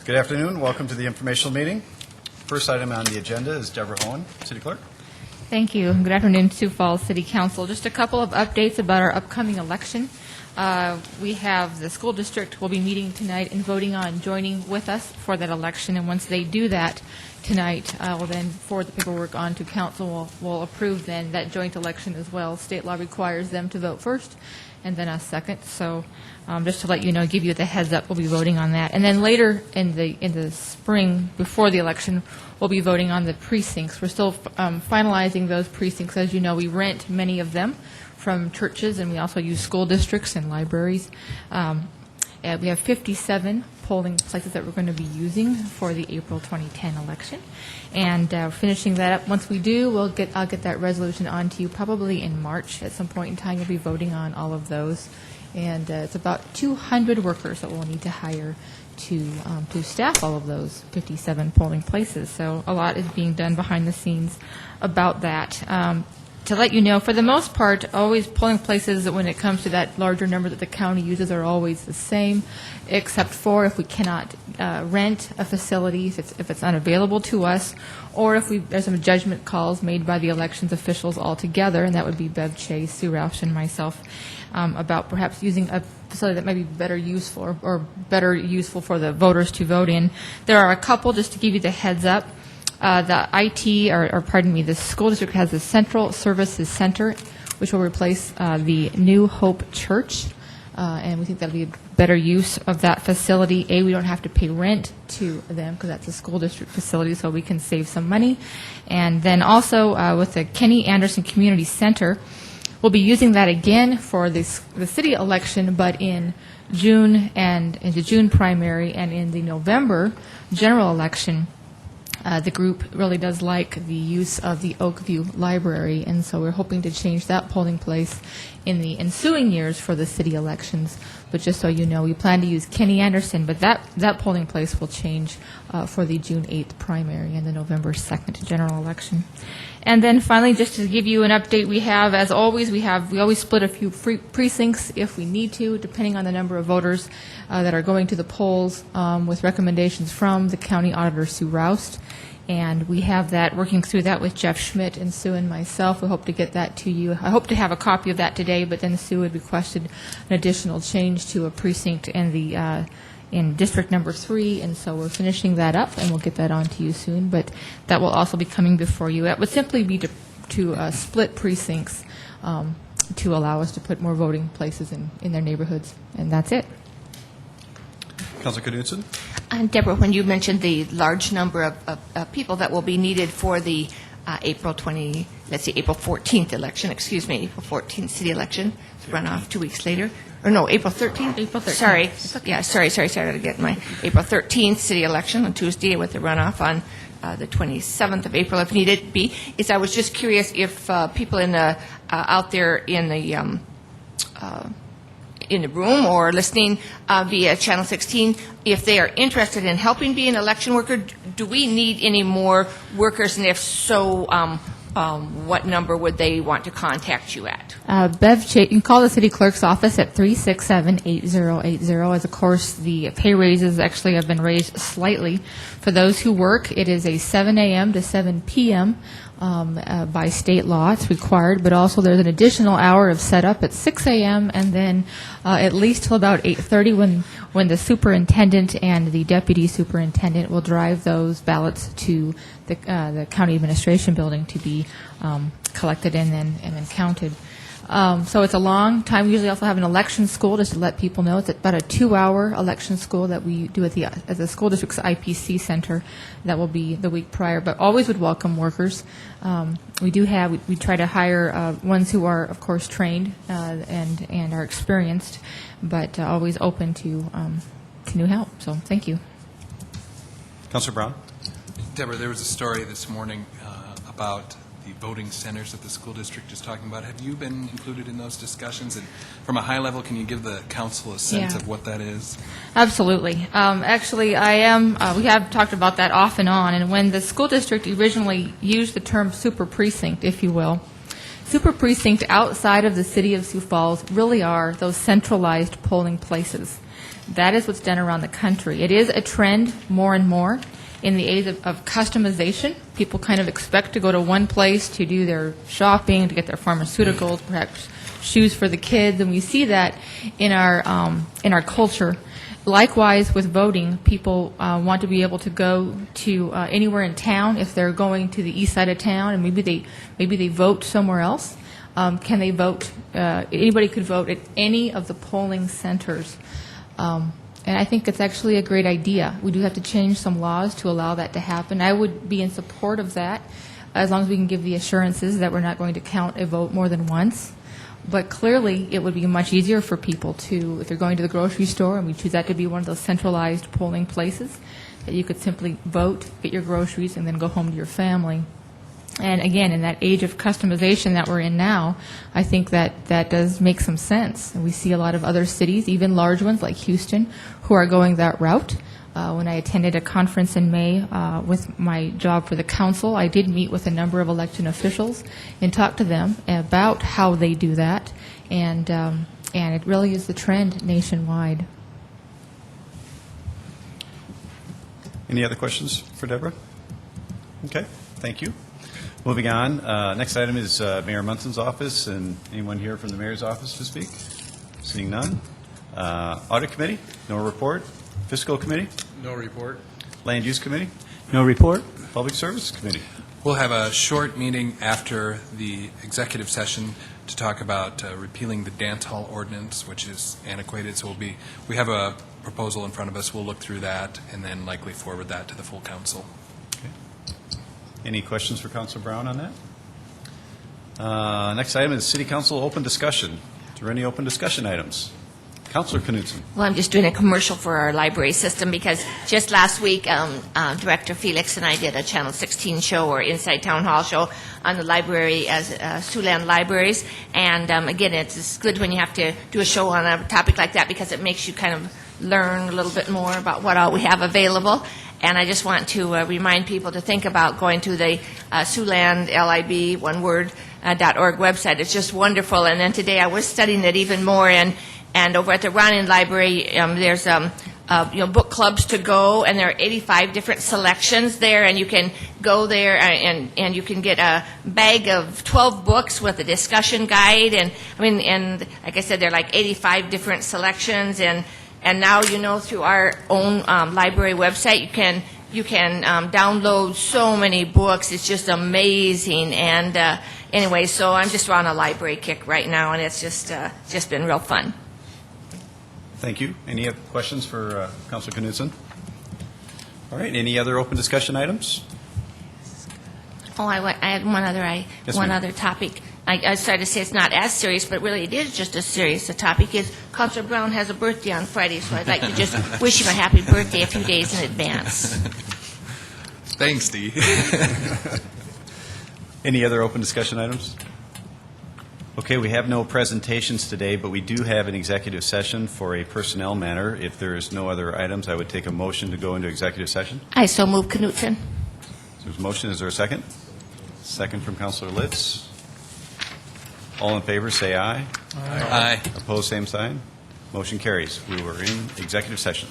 Good afternoon. Welcome to the informational meeting. First item on the agenda is Deborah Hohen, City Clerk. Thank you. Good afternoon, Sioux Falls City Council. Just a couple of updates about our upcoming election. We have the school district will be meeting tonight and voting on joining with us for that election. And once they do that tonight, we'll then forward the paperwork on to council. We'll approve then that joint election as well. State law requires them to vote first and then us second. So just to let you know, give you the heads up, we'll be voting on that. And then later in the spring, before the election, we'll be voting on the precincts. We're still finalizing those precincts. As you know, we rent many of them from churches, and we also use school districts and libraries. And we have 57 polling places that we're going to be using for the April 2010 election. And finishing that up, once we do, I'll get that resolution on to you probably in March. At some point in time, you'll be voting on all of those. And it's about 200 workers that we'll need to hire to staff all of those 57 polling places. So a lot is being done behind the scenes about that. To let you know, for the most part, always polling places, when it comes to that larger number that the county uses, are always the same, except for if we cannot rent a facility, if it's unavailable to us, or if there's some judgment calls made by the elections officials altogether, and that would be Bev Chase, Sue Roush, and myself, about perhaps using a facility that might be better useful or better useful for the voters to vote in. There are a couple, just to give you the heads up. The the school district has the Central Services Center, which will replace the New Hope Church, and we think that'll be a better use of that facility. We don't have to pay rent to them because that's a school district facility, so we can save some money. And then also with the Kenny Anderson Community Center, we'll be using that again for the city election, but in June and in the June primary and in the November general election. The group really does like the use of the Oakview Library, and so we're hoping to change that polling place in the ensuing years for the city elections. But just so you know, we plan to use Kenny Anderson, but that polling place will change for the June 8th primary and the November 2nd general election. And then finally, just to give you an update, we have, as always, we always split a few precincts if we need to, depending on the number of voters that are going to the polls, with recommendations from the county auditor, Sue Roust. And we have that, working through that with Jeff Schmidt and Sue and myself. We hope to get that to you. I hope to have a copy of that today, but then Sue had requested an additional change to a precinct in District Number 3, and so we're finishing that up, and we'll get that on to you soon. But that will also be coming before you. That would simply be to split precincts to allow us to put more voting places in their neighborhoods, and that's it. Councilor Knudsen. Deborah, when you mentioned the large number of people that will be needed for the April 14th election, April 14th city election, runoff 2 weeks later. Or no, April 13th? April 13th. Sorry. Yeah, sorry. I got to get my April 13th city election on Tuesday with the runoff on the 27th of April, if needed be. I was just curious if people out there in the room or listening via Channel 16, if they are interested in helping be an election worker, do we need any more workers? And if so, what number would they want to contact you at? Bev Chase, you can call the city clerk's office at 367-8080. As of course, the pay raises actually have been raised slightly. For those who work, it is a 7 a.m. to 7 p.m. By state law. It's required, but also there's an additional hour of setup at 6 a.m. and then at least till about 8:30 when the superintendent and the deputy superintendent will drive those ballots to the county administration building to be collected and then counted. So it's a long time. We usually also have an election school, just to let people know. It's about a 2-hour election school that we do at the school district's IPC center. That will be the week prior, but always would welcome workers. We try to hire ones who are, of course, trained and are experienced, but always open to new help. So thank you. Councilor Brown. Deborah, there was a story this morning about the voting centers that the school district is talking about. Have you been included in those discussions? And from a high level, can you give the council a sense of what that is? Absolutely. Actually, I am. We have talked about that off and on. And when the school district originally used the term super precinct, if you will, super precinct outside of the city of Sioux Falls really are those centralized polling places. That is what's done around the country. It is a trend more and more in the age of customization. People kind of expect to go to one place to do their shopping, to get their pharmaceuticals, perhaps shoes for the kids, and we see that in our culture. Likewise, with voting, people want to be able to go to anywhere in town if they're going to the east side of town, and maybe they vote somewhere else. Can they vote? Anybody could vote at any of the polling centers. And I think it's actually a great idea. We do have to change some laws to allow that to happen. I would be in support of that, as long as we can give the assurances that we're not going to count a vote more than once. But clearly, it would be much easier for people to, if they're going to the grocery store, and we choose that to be one of those centralized polling places, that you could simply vote, get your groceries, and then go home to your family. And again, in that age of customization that we're in now, I think that does make some sense. And we see a lot of other cities, even large ones like Houston, who are going that route. When I attended a conference in May with my job for the council, I did meet with a number of election officials and talk to them about how they do that. And it really is the trend nationwide. Any other questions for Deborah? Okay, thank you. Moving on, next item is Mayor Munson's office, and anyone here from the mayor's office to speak? Seeing none. Audit committee, no report. Fiscal committee, No report. land use committee, no report. Public service committee. We'll have a short meeting after the executive session to talk about repealing the dance hall ordinance, which is antiquated. So we have a proposal in front of us. We'll look through that and then likely forward that to the full council. Any questions for Councilor Brown on that? Next item is City Council open discussion. Is there any open discussion items? Councilor Knudsen. Well, I'm just doing a commercial for our library system because just last week, Director Felix and I did a Channel 16 show or Inside Town Hall show on the library as Siouxland libraries. And again, it's good when you have to do a show on a topic like that because it makes you kind of learn a little bit more about what all we have available. And I just want to remind people to think about going to the Siouxland, LIB, one word, .org website. It's just wonderful. And then today I was studying it even more. And over at the Ronin Library, there's book clubs to go, and there are 85 different selections there. And you can go there and you can get a bag of 12 books with a discussion guide. And like I said, there are like 85 different selections. And now, through our own library website, you can download so many books. It's just amazing. And anyway, so I'm just on a library kick right now, and it's just been real fun. Thank you. Any other questions for Councilor Knudsen? All right. Any other open discussion items? Oh, I had one Yes, ma'am. other topic. I started to say it's not as serious, but really it is just as serious. The topic is Councilor Brown has a birthday on Friday, so I'd like to just wish him a happy birthday a few days in advance. Thanks, Dee. Any other open discussion items? Okay, we have no presentations today, but we do have an executive session for a personnel matter. If there is no other items, I would take a motion to go into executive session. I so move Knudsen. There's a motion. Is there a second? Second from Councilor Litz. All in favor, say aye. Aye. Opposed, same sign. Motion carries. We were in executive session.